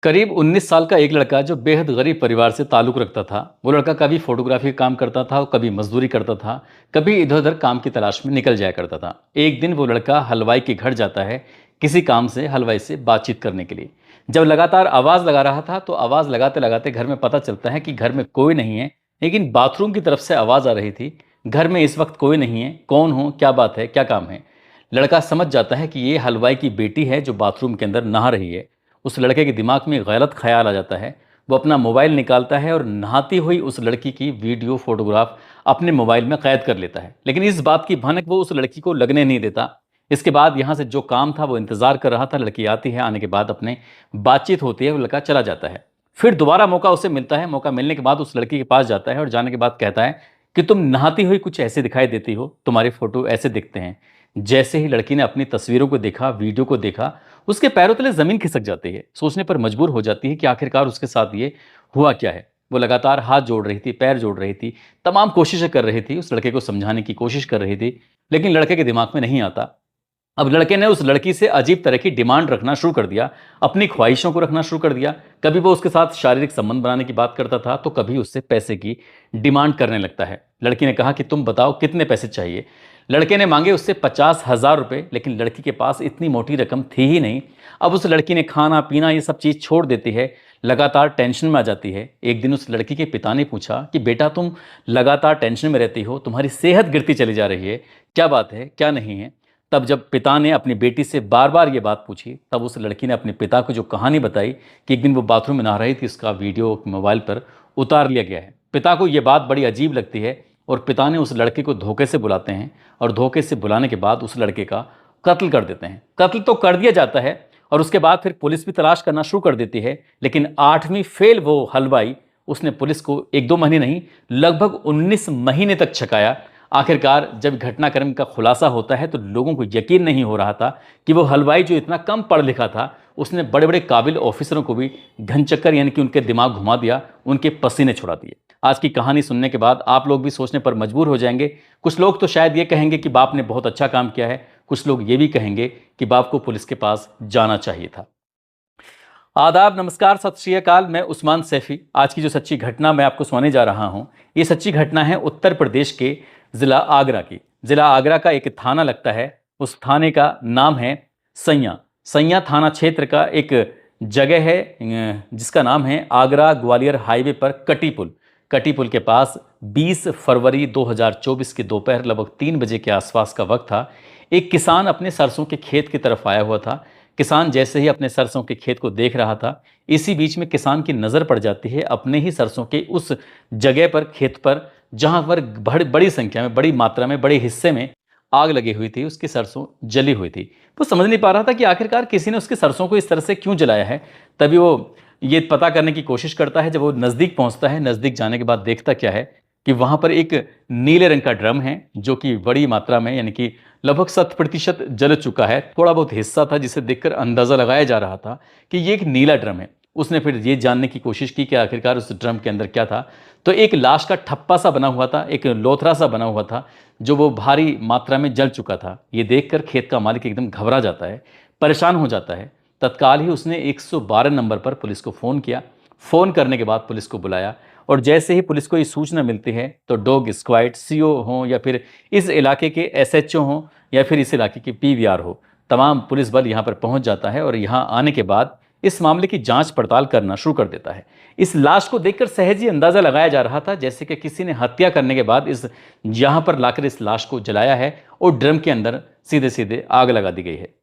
करीब 19 साल का एक लड़का जो बेहद गरीब परिवार से ताल्लुक़ रखता था। वो लड़का कभी फ़ोटोग्राफ़ी का काम करता था और कभी मज़दूरी करता था, कभी इधर-उधर काम की तलाश में निकल जाया करता था। एक दिन वो लड़का हलवाई के घर जाता है, किसी काम से हलवाई से बातचीत करने के लिए। जब लगातार आवाज़ लगा रहा था, तो आवाज़ लगाते-लगाते घर में पता चलता है कि घर में कोई नहीं है, लेकिन बाथरूम की तरफ से आवाज़ आ रही थी। घर में इस वक़्त कोई नहीं है, कौन हो, क्या बात है, क्या काम है? लड़का समझ जाता है कि ये हलवाई की बेटी है जो बाथरूम के अंदर नहा रही है। उस लड़के के दिमाग में गलत ख्याल आ जाता है। वो अपना मोबाइल निकालता है और नहाती हुई उस लड़की की वीडियो फोटोग्राफ अपने मोबाइल में कैद कर लेता है, लेकिन इस बात की भनक वो उस लड़की को लगने नहीं देता। इसके बाद यहाँ से जो काम था वो इंतजार कर रहा था, लड़की आती है, आने के बाद अपने बातचीत होती है, वो लड़का चला जाता है। फिर दोबारा मौका उसे मिलता है। मौका मिलने के बाद उस लड़की के पास जाता है और जाने के बाद कहता है कि तुम नहाती हुई कुछ ऐसे दिखाई देती हो, तुम्हारे फोटो ऐसे दिखते हैं। जैसे ही लड़की ने अपनी तस्वीरों को देखा, वीडियो को देखा, उसके पैरों तले जमीन खिसक जाती है। सोचने पर मजबूर हो जाती है कि आखिरकार उसके साथ ये हुआ क्या है। वो लगातार हाथ जोड़ रही थी, पैर जोड़ रही थी, तमाम कोशिशें कर रही थी, उस लड़के को समझाने की कोशिश कर रही थी, लेकिन लड़के के दिमाग में नहीं आता। अब लड़के ने उस लड़की से अजीब तरह की डिमांड रखना शुरू कर दिया, अपनी ख्वाहिशों को रखना शुरू कर दिया। कभी वो उसके साथ शारीरिक संबंध बनाने की बात करता था, तो कभी उससे पैसे की डिमांड करने लगता है। लड़की ने कहा कि तुम बताओ कितने पैसे चाहिए। लड़के ने मांगे उससे 50,000 रुपये, लेकिन लड़की के पास इतनी मोटी रकम थी ही नहीं। अब उस लड़की ने खाना पीना ये सब चीज़ छोड़ देती है, लगातार टेंशन में आ जाती है। एक दिन उस लड़की के पिता ने पूछा कि बेटा, तुम लगातार टेंशन में रहती हो, तुम्हारी सेहत गिरती चली जा रही है, क्या बात है, क्या नहीं है? तब जब पिता ने अपनी बेटी से बार बार ये बात पूछी, तब उस लड़की ने अपने पिता को जो कहानी बताई कि एक दिन वो बाथरूम में नहा रही थी, उसका वीडियो मोबाइल पर उतार लिया गया है। पिता को ये बात बड़ी अजीब लगती है और पिता ने उस लड़के को धोखे से बुलाते हैं और धोखे से बुलाने के बाद उस लड़के का कत्ल कर देते हैं। कत्ल तो कर दिया जाता है और उसके बाद फिर पुलिस भी तलाश करना शुरू कर देती है, लेकिन 8वीं फेल वो हलवाई, उसने पुलिस को 1-2 महीने नहीं, लगभग 19 महीने तक छकाया। आखिरकार जब घटनाक्रम का खुलासा होता है तो लोगों को यकीन नहीं हो रहा था कि वो हलवाई जो इतना कम पढ़ लिखा था, उसने बड़े बड़े काबिल ऑफिसरों को भी घनचक्कर यानी कि उनके दिमाग घुमा दिया, उनके पसीने छुड़ा दिए। आज की कहानी सुनने के बाद आप लोग भी सोचने पर मजबूर हो जाएंगे। कुछ लोग तो शायद ये कहेंगे कि बाप ने बहुत अच्छा काम किया है, कुछ लोग ये भी कहेंगे कि बाप को पुलिस के पास जाना चाहिए था। आदाब, नमस्कार, सत श्री अकाल। मैं उस्मान सैफी। आज की जो सच्ची घटना मैं आपको सुनाने जा रहा हूँ, ये सच्ची घटना है उत्तर प्रदेश के ज़िला आगरा की। ज़िला आगरा का एक थाना लगता है, उस थाने का नाम है सैया। सैया थाना क्षेत्र का एक जगह है जिसका नाम है आगरा ग्वालियर हाईवे पर कटी पुल। कटी पुल के पास 20 फरवरी 2024 की दोपहर लगभग 3 बजे के आसपास का वक्त था। एक किसान अपने सरसों के खेत की तरफ आया हुआ था। किसान जैसे ही अपने सरसों के खेत को देख रहा था, इसी बीच में किसान की नज़र पड़ जाती है अपने ही सरसों के उस जगह पर, खेत पर, जहां पर बड़ी संख्या में, बड़ी मात्रा में, बड़े हिस्से में आग लगी हुई थी, उसकी सरसों जली हुई थी। वो समझ नहीं पा रहा था कि आखिरकार किसी ने उसकी सरसों को इस तरह से क्यों जलाया है। तभी वो ये पता करने की कोशिश करता है। जब वो नज़दीक पहुंचता है, नज़दीक जाने के बाद देखता क्या है कि वहां पर एक नीले रंग का ड्रम है, जो कि बड़ी मात्रा में यानी कि लगभग 100% जल चुका है। थोड़ा बहुत हिस्सा था जिसे देखकर अंदाज़ा लगाया जा रहा था कि ये एक नीला ड्रम है। उसने फिर ये जानने की कोशिश की कि आखिरकार उस ड्रम के अंदर क्या था। तो एक लाश का ठप्पा सा बना हुआ था, एक लोथरा सा बना हुआ था, जो वो भारी मात्रा में जल चुका था। ये देखकर खेत का मालिक एकदम घबरा जाता है, परेशान हो जाता है। तत्काल ही उसने 112 नंबर पर पुलिस को फ़ोन किया। फ़ोन करने के बाद पुलिस को बुलाया और जैसे ही पुलिस को ये सूचना मिलती है, तो डॉग स्क्वाड, सीओ हों या फिर इस इलाके के एसएचओ हों या फिर इस इलाके की पीवीआर हो, तमाम पुलिस बल यहाँ पर पहुँच जाता है और यहाँ आने के बाद इस मामले की जांच पड़ताल करना शुरू कर देता है। इस लाश को देखकर सहज ही अंदाज़ा लगाया जा रहा था जैसे कि किसी ने हत्या करने के बाद इस यहाँ पर लाकर इस लाश को जलाया है और ड्रम के अंदर सीधे सीधे आग लगा दी गई है।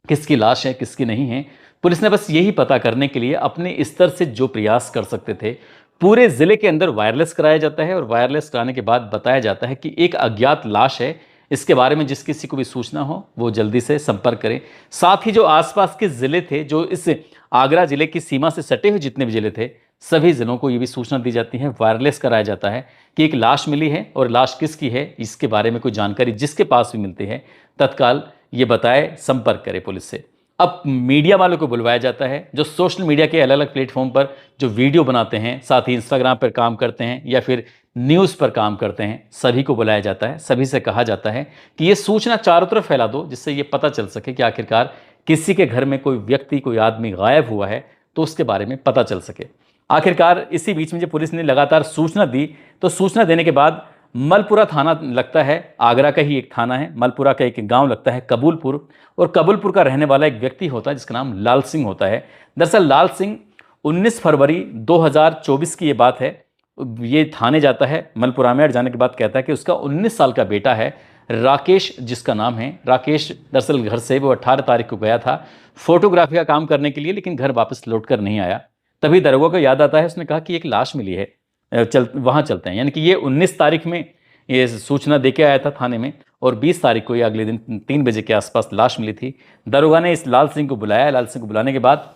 किसकी लाश है, किसकी नहीं है, पुलिस ने बस यही पता करने के लिए अपने स्तर से जो प्रयास कर सकते थे, पूरे जिले के अंदर वायरलेस कराया जाता है और वायरलेस कराने के बाद बताया जाता है कि एक अज्ञात लाश है। इसके बारे में जिस किसी को भी सूचना हो वो जल्दी से संपर्क करें। साथ ही जो आसपास के जिले थे, जो इस आगरा जिले की सीमा से सटे हुए जितने भी जिले थे, सभी जिलों को ये भी सूचना दी जाती है, वायरलेस कराया जाता है कि एक लाश मिली है और लाश किसकी है, इसके बारे में कोई जानकारी जिसके पास भी मिलती है, तत्काल ये बताए, संपर्क करे पुलिस से। अब मीडिया वालों को बुलवाया जाता है, जो सोशल मीडिया के अलग अलग प्लेटफॉर्म पर जो वीडियो बनाते हैं, साथ ही इंस्टाग्राम पर काम करते हैं या फिर न्यूज़ पर काम करते हैं, सभी को बुलाया जाता है। सभी से कहा जाता है कि ये सूचना चारों तरफ फैला दो, जिससे ये पता चल सके कि आखिरकार किसी के घर में कोई व्यक्ति, कोई आदमी गायब हुआ है, तो उसके बारे में पता चल सके। आखिरकार इसी बीच में जब पुलिस ने लगातार सूचना दी, तो सूचना देने के बाद मलपुरा थाना लगता है, आगरा का ही एक थाना है, मलपुरा का एक गांव लगता है कबूलपुर, और कबूलपुर का रहने वाला एक व्यक्ति होता है जिसका नाम लाल सिंह होता है। दरअसल लाल सिंह 19 फरवरी 2024 की ये बात है, ये थाने जाता है मलपुरा में, और जाने के बाद कहता है कि उसका 19 साल का बेटा है राकेश, जिसका नाम है राकेश। दरअसल घर से वो 18 तारीख को गया था फोटोग्राफी का काम करने के लिए, लेकिन घर वापस लौट कर नहीं आया। तभी दरोगा को याद आता है, उसने कहा कि एक लाश मिली है, वहाँ चलते हैं। यानी कि ये 19 तारीख में ये सूचना देके आया था थाने में, और 20 तारीख को, ये अगले दिन 3 बजे के आसपास लाश मिली थी। दरोगा ने इस लाल सिंह को बुलाया। लाल सिंह को बुलाने के बाद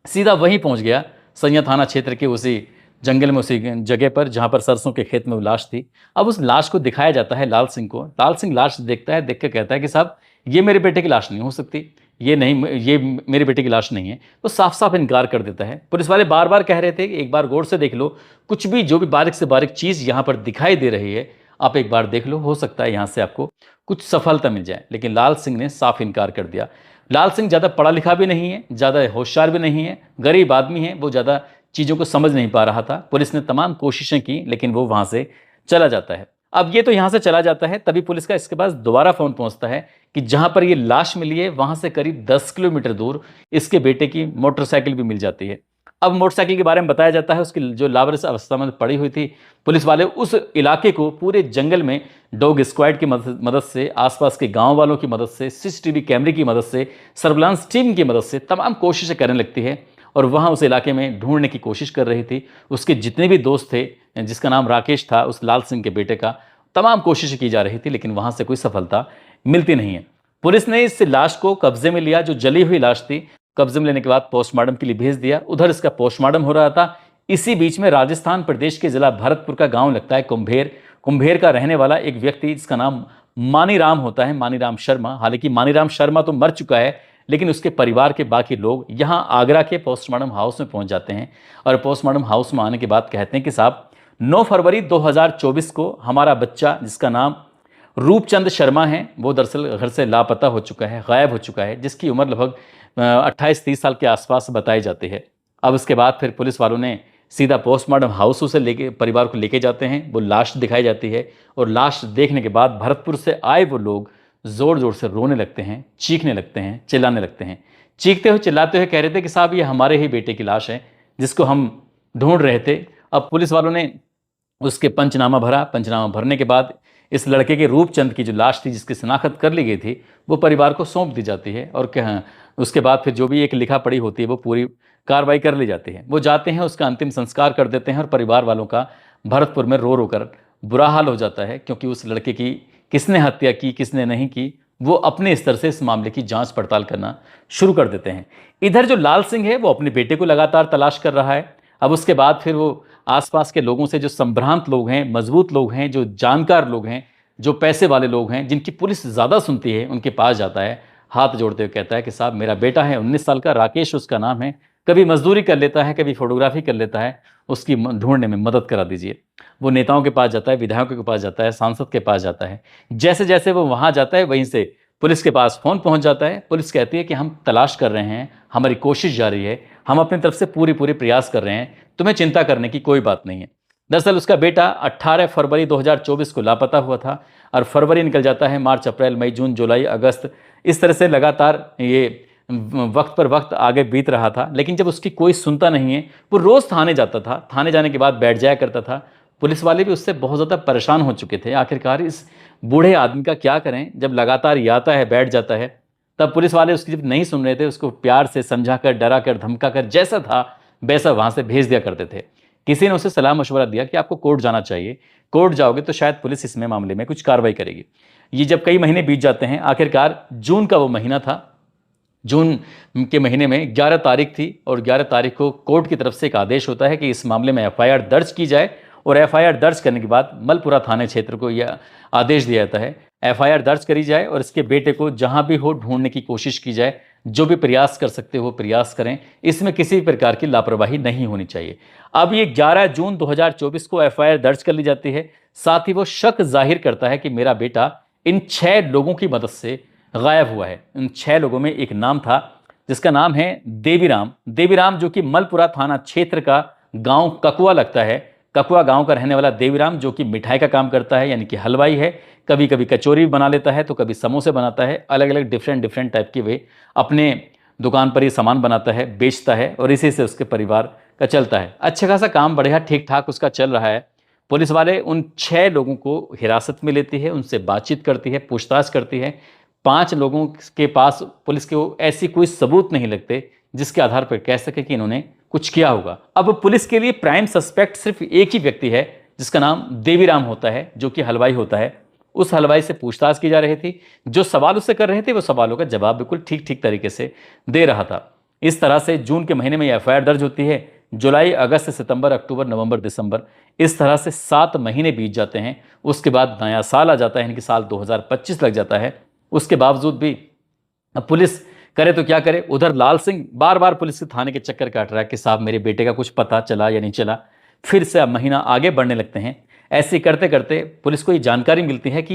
सीधा वहीं पहुंच गया, सैया थाना क्षेत्र के उसी जंगल में, उसी जगह पर जहां पर सरसों के खेत में वो लाश थी। अब उस लाश को दिखाया जाता है लाल सिंह को। लाल सिंह लाश देखता है, देख के कहता है कि साहब ये मेरे बेटे की लाश नहीं हो सकती, ये मेरे बेटे की लाश नहीं है। तो साफ साफ इनकार कर देता है। पुलिस वाले बार बार कह रहे थे कि एक बार गौर से देख लो, कुछ भी जो भी बारीक से बारीक चीज़ यहाँ पर दिखाई दे रही है, आप एक बार देख लो, हो सकता है यहाँ से आपको कुछ सफलता मिल जाए। लेकिन लाल सिंह ने साफ इनकार कर दिया। लाल सिंह ज़्यादा पढ़ा लिखा भी नहीं है, ज़्यादा होशियार भी नहीं है, गरीब आदमी है, वो ज़्यादा चीज़ों को समझ नहीं पा रहा था। पुलिस ने तमाम कोशिशें की, लेकिन वो वहाँ से चला जाता है। अब ये तो यहाँ से चला जाता है, तभी पुलिस का इसके पास दोबारा फ़ोन पहुँचता है कि जहाँ पर ये लाश मिली है वहाँ से करीब 10 किलोमीटर दूर इसके बेटे की मोटरसाइकिल भी मिल जाती है। अब मोटरसाइकिल के बारे में बताया जाता है, उसकी जो लावारिस अवस्था में पड़ी हुई थी। पुलिस वाले उस इलाके को पूरे जंगल में डॉग स्क्वाड की मदद से, आसपास के गांव वालों की मदद से, सीसीटीवी कैमरे की मदद से, सर्विलांस टीम की मदद से तमाम कोशिशें करने लगती है, और वहाँ उस इलाके में ढूंढने की कोशिश कर रही थी। उसके जितने भी दोस्त थे, जिसका नाम राकेश था, उस लाल सिंह के बेटे का, तमाम कोशिशें की जा रही थी, लेकिन वहाँ से कोई सफलता मिलती नहीं है। पुलिस ने इस लाश को कब्जे में लिया, जो जली हुई लाश थी। कब्जे में लेने के बाद पोस्टमार्टम के लिए भेज दिया। उधर इसका पोस्टमार्टम हो रहा था। इसी बीच में राजस्थान प्रदेश के जिला भरतपुर का गांव लगता है कुंभेर। कुंभेर का रहने वाला एक व्यक्ति जिसका नाम मानीराम होता है, मानीराम शर्मा। हालांकि मानीराम शर्मा तो मर चुका है, लेकिन उसके परिवार के बाकी लोग यहाँ आगरा के पोस्टमार्टम हाउस में पहुंच जाते हैं, और पोस्टमार्टम हाउस में आने के बाद कहते हैं कि साहब 9 फरवरी 2024 को हमारा बच्चा, जिसका नाम रूपचंद शर्मा है, वो दरअसल घर से लापता हो चुका है, गायब हो चुका है, जिसकी उम्र लगभग 28-30 साल के आसपास बताई जाती है। अब उसके बाद फिर पुलिस वालों ने सीधा पोस्टमार्टम हाउस से लेके परिवार को लेके जाते हैं। वो लाश दिखाई जाती है, और लाश देखने के बाद भरतपुर से आए वो लोग ज़ोर ज़ोर से रोने लगते हैं, चीखने लगते हैं, चिल्लाने लगते हैं। चीखते हुए चिल्लाते हुए कह रहे थे कि साहब ये हमारे ही बेटे की लाश है, जिसको हम ढूंढ रहे थे। अब पुलिस वालों ने उसके पंचनामा भरा। पंचनामा भरने के बाद इस लड़के के रूपचंद की जो लाश थी, जिसकी शनाख्त कर ली गई थी, वो परिवार को सौंप दी जाती है, और उसके बाद फिर जो भी एक लिखा पढ़ी होती है वो पूरी कार्रवाई कर ली जाती है। वो जाते हैं, उसका अंतिम संस्कार कर देते हैं, और परिवार वालों का भरतपुर में रो रो कर बुरा हाल हो जाता है, क्योंकि उस लड़के की किसने हत्या की, किसने नहीं की, वो अपने स्तर से इस मामले की जांच पड़ताल करना शुरू कर देते हैं। इधर जो लाल सिंह है वो अपने बेटे को लगातार तलाश कर रहा है। अब उसके बाद फिर वो आसपास के लोगों से, जो संभ्रांत लोग हैं, मजबूत लोग हैं, जो जानकार लोग हैं, जो पैसे वाले लोग हैं, जिनकी पुलिस ज़्यादा सुनती है, उनके पास जाता है। हाथ जोड़ते हुए कहता है कि साहब मेरा बेटा है, 19 साल का, राकेश उसका नाम है, कभी मजदूरी कर लेता है, कभी फोटोग्राफी कर लेता है, उसकी ढूंढने में मदद करा दीजिए। वो नेताओं के पास जाता है, विधायकों के पास जाता है, सांसद के पास जाता है। जैसे जैसे वो वहाँ जाता है, वहीं से पुलिस के पास फ़ोन पहुँच जाता है। पुलिस कहती है कि हम तलाश कर रहे हैं, हमारी कोशिश जारी है, हम अपनी तरफ से पूरी प्रयास कर रहे हैं, तुम्हें चिंता करने की कोई बात नहीं है। दरअसल उसका बेटा 18 फरवरी 2024 को लापता हुआ था, और फरवरी निकल जाता है, मार्च, अप्रैल, मई, जून, जुलाई, अगस्त, इस तरह से लगातार ये वक्त पर वक्त आगे बीत रहा था। लेकिन जब उसकी कोई सुनता नहीं है, वो रोज़ थाने जाता था, थाने जाने के बाद बैठ जाया करता था। पुलिस वाले भी उससे बहुत ज़्यादा परेशान हो चुके थे। आखिरकार इस बूढ़े आदमी का क्या करें, जब लगातार ये आता है, बैठ जाता है। तब पुलिस वाले उसकी जब नहीं सुन रहे थे, उसको प्यार से समझा कर, डरा कर, धमका कर, जैसा था वैसा वहाँ से भेज दिया करते थे। किसी ने उसे सलाह मशवरा दिया कि आपको कोर्ट जाना चाहिए, कोर्ट जाओगे तो शायद पुलिस इसमें मामले में कुछ कार्रवाई करेगी। ये जब कई महीने बीत जाते हैं, आखिरकार जून का वो महीना था। जून के महीने में 11 तारीख थी, और 11 तारीख को कोर्ट की तरफ से एक आदेश होता है कि इस मामले में एफआईआर दर्ज की जाए, और एफआईआर दर्ज करने के बाद मलपुरा थाने क्षेत्र को यह आदेश दिया जाता है, एफआईआर दर्ज करी जाए, और इसके बेटे को जहां भी हो ढूंढने की कोशिश की जाए। जो भी प्रयास कर सकते हो प्रयास करें, इसमें किसी भी प्रकार की लापरवाही नहीं होनी चाहिए। अब ये 11 जून 2024 को एफआईआर दर्ज कर ली जाती है। साथ ही वो शक जाहिर करता है कि मेरा बेटा इन 6 लोगों की मदद से गायब हुआ है। इन 6 लोगों में एक नाम था जिसका नाम है देवीराम। देवीराम जो कि मलपुरा थाना क्षेत्र का गांव ककुआ लगता है। ककुआ गांव का रहने वाला देवीराम जो कि मिठाई का काम करता है, यानी कि हलवाई है। कभी कभी कचौरी भी बना लेता है तो कभी समोसे बनाता है। अलग अलग डिफरेंट डिफरेंट टाइप के वे अपने दुकान पर ये सामान बनाता है, बेचता है और इसी से उसके परिवार का चलता है। अच्छा खासा काम बढ़िया ठीक ठाक उसका चल रहा है। पुलिस वाले उन 6 लोगों को हिरासत में लेती है, उनसे बातचीत करती है, पूछताछ करती है। 5 लोगों के पास पुलिस को ऐसी कोई सबूत नहीं लगते जिसके आधार पर कह सके कि इन्होंने कुछ किया होगा। अब पुलिस के लिए प्राइम सस्पेक्ट सिर्फ एक ही व्यक्ति है जिसका नाम देवीराम होता है, जो कि हलवाई होता है। उस हलवाई से पूछताछ की जा रही थी। जो सवाल उससे कर रहे थे वो सवालों का जवाब बिल्कुल ठीक ठीक तरीके से दे रहा था। इस तरह से जून के महीने में यह एफआईआर दर्ज होती है। जुलाई, अगस्त, सितंबर, अक्टूबर, नवंबर, दिसंबर, इस तरह से 7 महीने बीत जाते हैं। उसके बाद नया साल आ जाता है, यानी कि साल 2025 लग जाता है। उसके बावजूद भी अब पुलिस करे तो क्या करे। उधर लाल सिंह बार बार पुलिस के थाने के चक्कर काट रहा है कि साहब मेरे बेटे का कुछ पता चला या नहीं चला। फिर से अब महीना आगे बढ़ने लगते हैं। ऐसे करते करते पुलिस को ये जानकारी मिलती है कि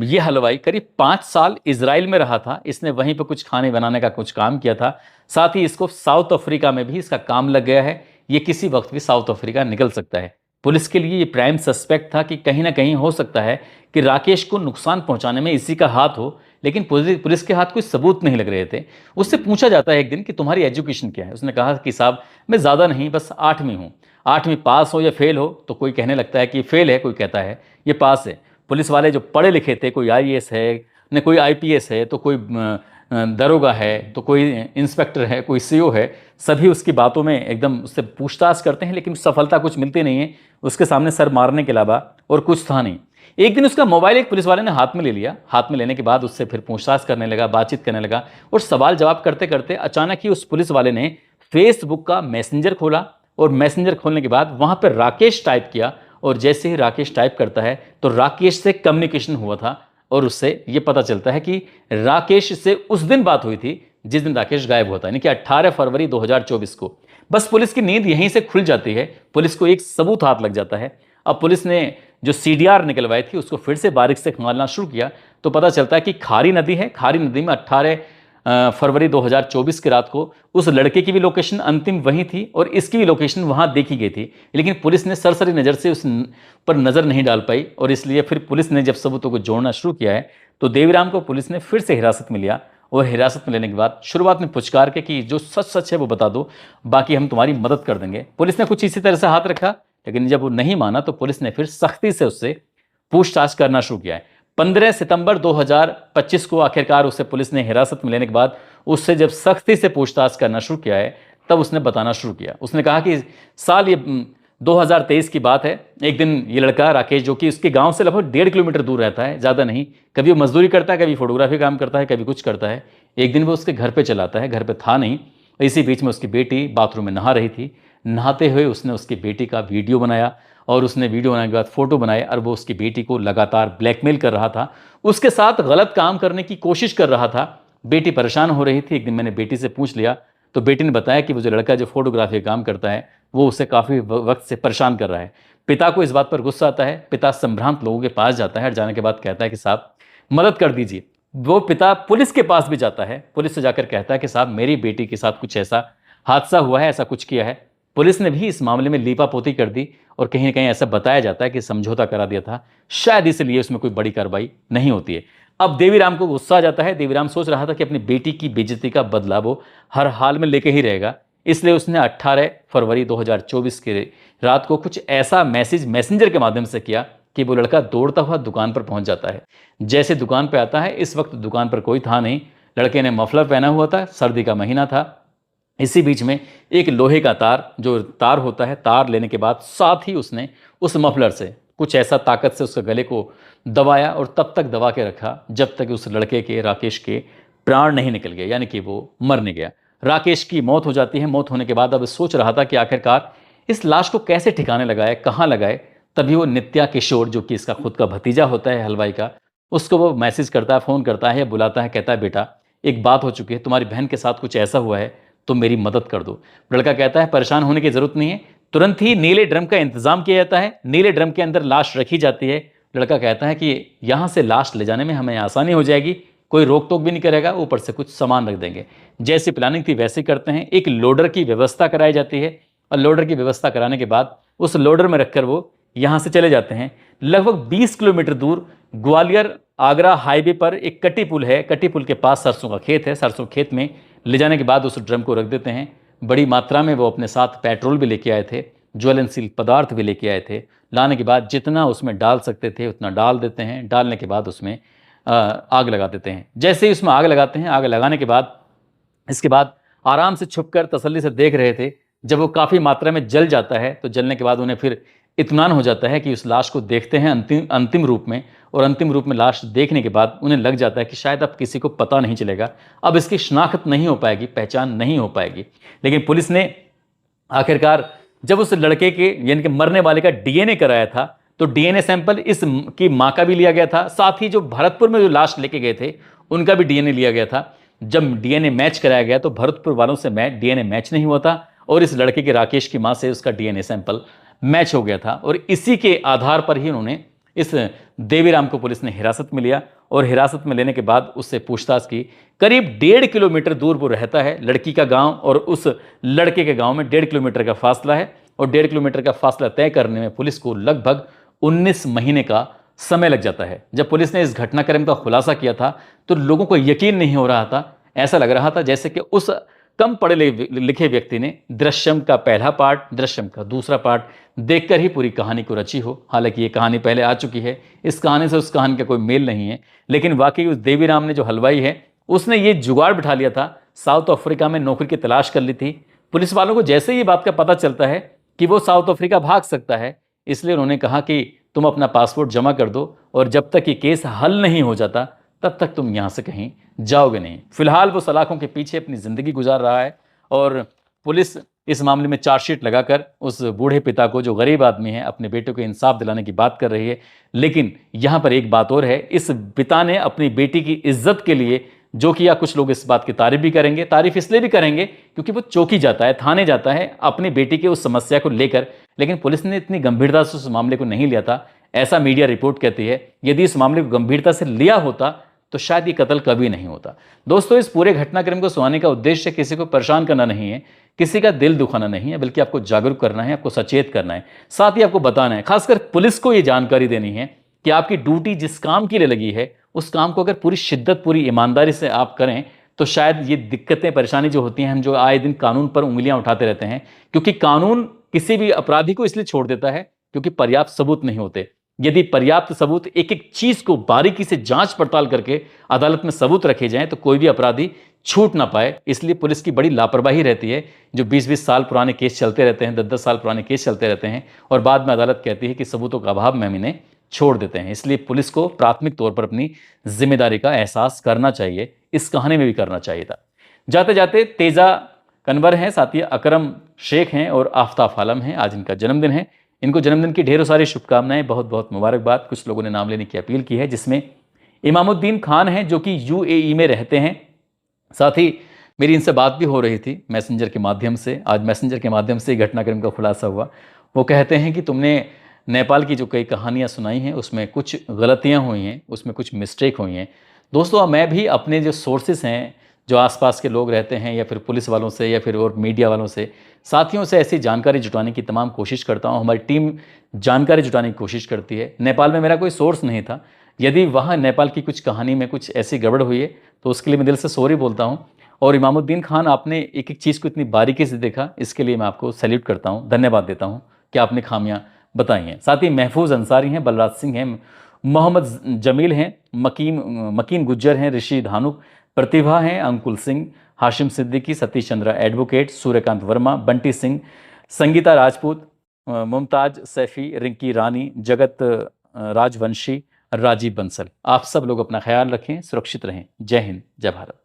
ये हलवाई करीब 5 साल इजराइल में रहा था। इसने वहीं पर कुछ खाने बनाने का कुछ काम किया था। साथ ही इसको साउथ अफ्रीका में भी इसका काम लग गया है। ये किसी वक्त भी साउथ अफ्रीका निकल सकता है। पुलिस के लिए ये प्राइम सस्पेक्ट था कि कहीं ना कहीं हो सकता है कि राकेश को नुकसान पहुंचाने में इसी का हाथ हो, लेकिन पुलिस के हाथ कोई सबूत नहीं लग रहे थे। उससे पूछा जाता है एक दिन कि तुम्हारी एजुकेशन क्या है। उसने कहा कि साहब मैं ज़्यादा नहीं, बस 8वीं हूँ। 8वीं पास हो या फेल हो, तो कोई कहने लगता है कि फेल है, कोई कहता है ये पास है। पुलिस वाले जो पढ़े लिखे थे, कोई आईएएस है न, कोई आईपीएस है, तो कोई दरोगा है, तो कोई इंस्पेक्टर है, कोई सीओ है, सभी उसकी बातों में एकदम उससे पूछताछ करते हैं, लेकिन सफलता कुछ मिलती नहीं है। उसके सामने सर मारने के अलावा और कुछ था नहीं। एक दिन उसका मोबाइल एक पुलिस वाले ने हाथ में ले लिया। हाथ में लेने के बाद उससे फिर पूछताछ करने लगा, बातचीत करने लगा और सवाल जवाब करते करते अचानक ही उस पुलिस वाले ने फेसबुक का मैसेंजर खोला और मैसेंजर खोलने के बाद वहां पर राकेश टाइप किया। और जैसे ही राकेश टाइप करता है तो राकेश से कम्युनिकेशन हुआ था और उससे ये पता चलता है कि राकेश से उस दिन बात हुई थी जिस दिन राकेश गायब होता है, यानी कि 18 फरवरी 2024 को। बस पुलिस की नींद यहीं से खुल जाती है। पुलिस को एक सबूत हाथ लग जाता है। अब पुलिस ने जो सीडीआर निकलवाई थी उसको फिर से बारीक से खंगालना शुरू किया तो पता चलता है कि खारी नदी है। खारी नदी में 18 फरवरी 2024 की रात को उस लड़के की भी लोकेशन अंतिम वही थी और इसकी भी लोकेशन वहां देखी गई थी, लेकिन पुलिस ने सरसरी नज़र से उस पर नज़र नहीं डाल पाई। और इसलिए फिर पुलिस ने जब सबूतों को जोड़ना शुरू किया है तो देवीराम को पुलिस ने फिर से हिरासत में लिया। और हिरासत में लेने के बाद शुरुआत में पुचकार के कि जो सच सच है वो बता दो, बाकी हम तुम्हारी मदद कर देंगे। पुलिस ने कुछ इसी तरह से हाथ रखा, लेकिन जब वो नहीं माना तो पुलिस ने फिर सख्ती से उससे पूछताछ करना शुरू किया है। 15 सितंबर 2025 को आखिरकार उसे पुलिस ने हिरासत में लेने के बाद उससे जब सख्ती से पूछताछ करना शुरू किया है तब उसने बताना शुरू किया। उसने कहा कि साल ये 2023 की बात है। एक दिन ये लड़का राकेश, जो कि उसके गांव से लगभग 1.5 किलोमीटर दूर रहता है, ज़्यादा नहीं, कभी वो मजदूरी करता है, कभी फोटोग्राफी काम करता है, कभी कुछ करता है। एक दिन वो उसके घर पर चलाता है, घर पर था नहीं। इसी बीच में उसकी बेटी बाथरूम में नहा रही थी। नहाते हुए उसने उसकी बेटी का वीडियो बनाया और उसने वीडियो बनाने के बाद फोटो बनाए और वो उसकी बेटी को लगातार ब्लैकमेल कर रहा था, उसके साथ गलत काम करने की कोशिश कर रहा था। बेटी परेशान हो रही थी। एक दिन मैंने बेटी से पूछ लिया तो बेटी ने बताया कि वो जो लड़का जो फोटोग्राफी का काम करता है वो उसे काफ़ी वक्त से परेशान कर रहा है। पिता को इस बात पर गुस्सा आता है। पिता संभ्रांत लोगों के पास जाता है और जाने के बाद कहता है कि साहब मदद कर दीजिए। वो पिता पुलिस के पास भी जाता है। पुलिस से जाकर कहता है कि साहब मेरी बेटी के साथ कुछ ऐसा हादसा हुआ है, ऐसा कुछ किया है। पुलिस ने भी इस मामले में लीपापोती कर दी और कहीं ना कहीं ऐसा बताया जाता है कि समझौता करा दिया था, शायद इसलिए उसमें कोई बड़ी कार्रवाई नहीं होती है। अब देवीराम को गुस्सा आ जाता है। देवीराम सोच रहा था कि अपनी बेटी की बेइज्जती का बदला वो हर हाल में लेके ही रहेगा, इसलिए उसने 18 फरवरी 2024 की रात को कुछ ऐसा मैसेज मैसेंजर के माध्यम से किया कि वो लड़का दौड़ता हुआ दुकान पर पहुंच जाता है। जैसे दुकान पर आता है, इस वक्त दुकान पर कोई था नहीं। लड़के ने मफलर पहना हुआ था, सर्दी का महीना था। इसी बीच में एक लोहे का तार, जो तार होता है, तार लेने के बाद साथ ही उसने उस मफलर से कुछ ऐसा ताकत से उसके गले को दबाया और तब तक दबा के रखा जब तक उस लड़के के, राकेश के प्राण नहीं निकल गए, यानी कि वो मर नहीं गया। राकेश की मौत हो जाती है। मौत होने के बाद अब सोच रहा था कि आखिरकार इस लाश को कैसे ठिकाने लगाए, कहाँ लगाए। तभी वो नित्या किशोर, जो कि इसका खुद का भतीजा होता है हलवाई का, उसको वो मैसेज करता है, फ़ोन करता है या बुलाता है। कहता है बेटा एक बात हो चुकी है, तुम्हारी बहन के साथ कुछ ऐसा हुआ है तो मेरी मदद कर दो। लड़का कहता है परेशान होने की जरूरत नहीं है। तुरंत ही नीले ड्रम का इंतजाम किया जाता है। नीले ड्रम के अंदर लाश रखी जाती है। लड़का कहता है कि यहाँ से लाश ले जाने में हमें आसानी हो जाएगी कोई रोक टोक भी नहीं करेगा, ऊपर से कुछ सामान रख देंगे। जैसी प्लानिंग थी वैसे करते हैं। एक लोडर की व्यवस्था कराई जाती है और लोडर की व्यवस्था कराने के बाद उस लोडर में रखकर वो यहाँ से चले जाते हैं। लगभग 20 किलोमीटर दूर ग्वालियर आगरा हाईवे पर एक कटी पुल है। कटी पुल के पास सरसों का खेत है। सरसों खेत में ले जाने के बाद उस ड्रम को रख देते हैं। बड़ी मात्रा में वो अपने साथ पेट्रोल भी लेके आए थे, ज्वलनशील पदार्थ भी लेके आए थे। लाने के बाद जितना उसमें डाल सकते थे उतना डाल देते हैं। डालने के बाद उसमें आग लगा देते हैं। जैसे ही उसमें आग लगाते हैं, आग लगाने के बाद इसके बाद आराम से छुपकर तसल्ली से देख रहे थे। जब वो काफ़ी मात्रा में जल जाता है तो जलने के बाद उन्हें फिर इत्मीनान हो जाता है कि उस लाश को देखते हैं अंतिम रूप में। और अंतिम रूप में लाश देखने के बाद उन्हें लग जाता है कि शायद अब किसी को पता नहीं चलेगा, अब इसकी शिनाख्त नहीं हो पाएगी, पहचान नहीं हो पाएगी। लेकिन पुलिस ने आखिरकार जब उस लड़के के यानी कि मरने वाले का डीएनए कराया था तो डीएनए सैंपल इस की माँ का भी लिया गया था, साथ ही जो भरतपुर में जो लाश लेके गए थे उनका भी डीएनए लिया गया था। जब डीएनए मैच कराया गया तो भरतपुर वालों से डीएनए मैच नहीं हुआ था और इस लड़के के राकेश की माँ से उसका डीएनए सैंपल मैच हो गया था। और इसी के आधार पर ही उन्होंने इस देवीराम को पुलिस ने हिरासत में लिया और हिरासत में लेने के बाद उससे पूछताछ की। करीब 1.5 किलोमीटर दूर वो रहता है। लड़की का गांव और उस लड़के के गांव में 1.5 किलोमीटर का फासला है और 1.5 किलोमीटर का फासला तय करने में पुलिस को लगभग 19 महीने का समय लग जाता है। जब पुलिस ने इस घटनाक्रम का खुलासा किया था तो लोगों को यकीन नहीं हो रहा था। ऐसा लग रहा था जैसे कि उस कम पढ़े लिखे व्यक्ति ने दृश्यम का पहला पार्ट, दृश्यम का दूसरा पार्ट देखकर ही पूरी कहानी को रची हो। हालांकि ये कहानी पहले आ चुकी है, इस कहानी से उस कहानी का कोई मेल नहीं है। लेकिन वाकई उस देवीराम ने जो हलवाई है उसने ये जुगाड़ बिठा लिया था। साउथ अफ्रीका में नौकरी की तलाश कर ली थी। पुलिस वालों को जैसे ही बात का पता चलता है कि वो साउथ अफ्रीका भाग सकता है, इसलिए उन्होंने कहा कि तुम अपना पासपोर्ट जमा कर दो और जब तक ये केस हल नहीं हो जाता तब तक तुम यहाँ से कहीं जाओगे नहीं। फिलहाल वो सलाखों के पीछे अपनी ज़िंदगी गुजार रहा है और पुलिस इस मामले में चार्जशीट लगाकर उस बूढ़े पिता को, जो गरीब आदमी है, अपने बेटे को इंसाफ दिलाने की बात कर रही है। लेकिन यहाँ पर एक बात और है, इस पिता ने अपनी बेटी की इज्जत के लिए जो किया, कुछ लोग इस बात की तारीफ भी करेंगे। तारीफ इसलिए भी करेंगे क्योंकि वो चौकी जाता है, थाने जाता है अपनी बेटी के उस समस्या को लेकर। लेकिन पुलिस ने इतनी गंभीरता से उस मामले को नहीं लिया था, ऐसा मीडिया रिपोर्ट कहती है। यदि इस मामले को गंभीरता से लिया होता तो शायद ये कत्ल कभी नहीं होता। दोस्तों, इस पूरे घटनाक्रम को सुनाने का उद्देश्य किसी को परेशान करना नहीं है, किसी का दिल दुखाना नहीं है, बल्कि आपको जागरूक करना है, आपको सचेत करना है, साथ ही आपको बताना है, खासकर पुलिस को ये जानकारी देनी है कि आपकी ड्यूटी जिस काम के लिए लगी है उस काम को अगर पूरी शिद्दत, पूरी ईमानदारी से आप करें तो शायद ये दिक्कतें, परेशानी जो होती हैं, हम जो आए दिन कानून पर उंगलियां उठाते रहते हैं, क्योंकि कानून किसी भी अपराधी को इसलिए छोड़ देता है क्योंकि पर्याप्त सबूत नहीं होते। यदि पर्याप्त सबूत, एक एक चीज को बारीकी से जांच पड़ताल करके अदालत में सबूत रखे जाएं तो कोई भी अपराधी छूट ना पाए। इसलिए पुलिस की बड़ी लापरवाही रहती है। जो 20-20 साल पुराने केस चलते रहते हैं, 10-10 साल पुराने केस चलते रहते हैं और बाद में अदालत कहती है कि सबूतों का अभाव में हम इन्हें छोड़ देते हैं। इसलिए पुलिस को प्राथमिक तौर पर अपनी जिम्मेदारी का एहसास करना चाहिए। इस कहानी में भी करना चाहिए था। जाते जाते तेजा कन्वर हैं, साथ ही अकरम शेख हैं और आफ्ताब आलम हैं। आज इनका जन्मदिन है। इनको जन्मदिन की ढेरों सारी शुभकामनाएं, बहुत बहुत मुबारकबाद। कुछ लोगों ने नाम लेने की अपील की है, जिसमें इमामुद्दीन खान हैं जो कि यूएई में रहते हैं। साथ ही मेरी इनसे बात भी हो रही थी मैसेंजर के माध्यम से। आज मैसेंजर के माध्यम से घटनाक्रम का खुलासा हुआ। वो कहते हैं कि तुमने नेपाल की जो कई कहानियाँ सुनाई हैं उसमें कुछ गलतियाँ हुई हैं, उसमें कुछ मिस्टेक हुई हैं। दोस्तों, मैं भी अपने जो सोर्सेस हैं, जो आसपास के लोग रहते हैं या फिर पुलिस वालों से या फिर और मीडिया वालों से, साथियों से ऐसी जानकारी जुटाने की तमाम कोशिश करता हूँ। हमारी टीम जानकारी जुटाने की कोशिश करती है। नेपाल में मेरा कोई सोर्स नहीं था। यदि वहाँ नेपाल की कुछ कहानी में कुछ ऐसी गड़बड़ हुई है तो उसके लिए मैं दिल से सॉरी बोलता हूँ। और इमामुद्दीन खान, आपने एक एक चीज़ को इतनी बारीकी से देखा, इसके लिए मैं आपको सैल्यूट करता हूँ, धन्यवाद देता हूँ कि आपने खामियाँ बताई हैं। साथ ही महफूज अंसारी हैं, बलराज सिंह हैं, मोहम्मद जमील हैं, मकीन गुज्जर हैं, ऋषि धानुक, प्रतिभा हैं, अंकुल सिंह, हाशिम सिद्दीकी, सतीश चंद्रा एडवोकेट, सूर्यकांत वर्मा, बंटी सिंह, संगीता राजपूत, मुमताज सैफी, रिंकी रानी, जगत राजवंशी, राजीव बंसल। आप सब लोग अपना ख्याल रखें, सुरक्षित रहें। जय हिंद, जय भारत।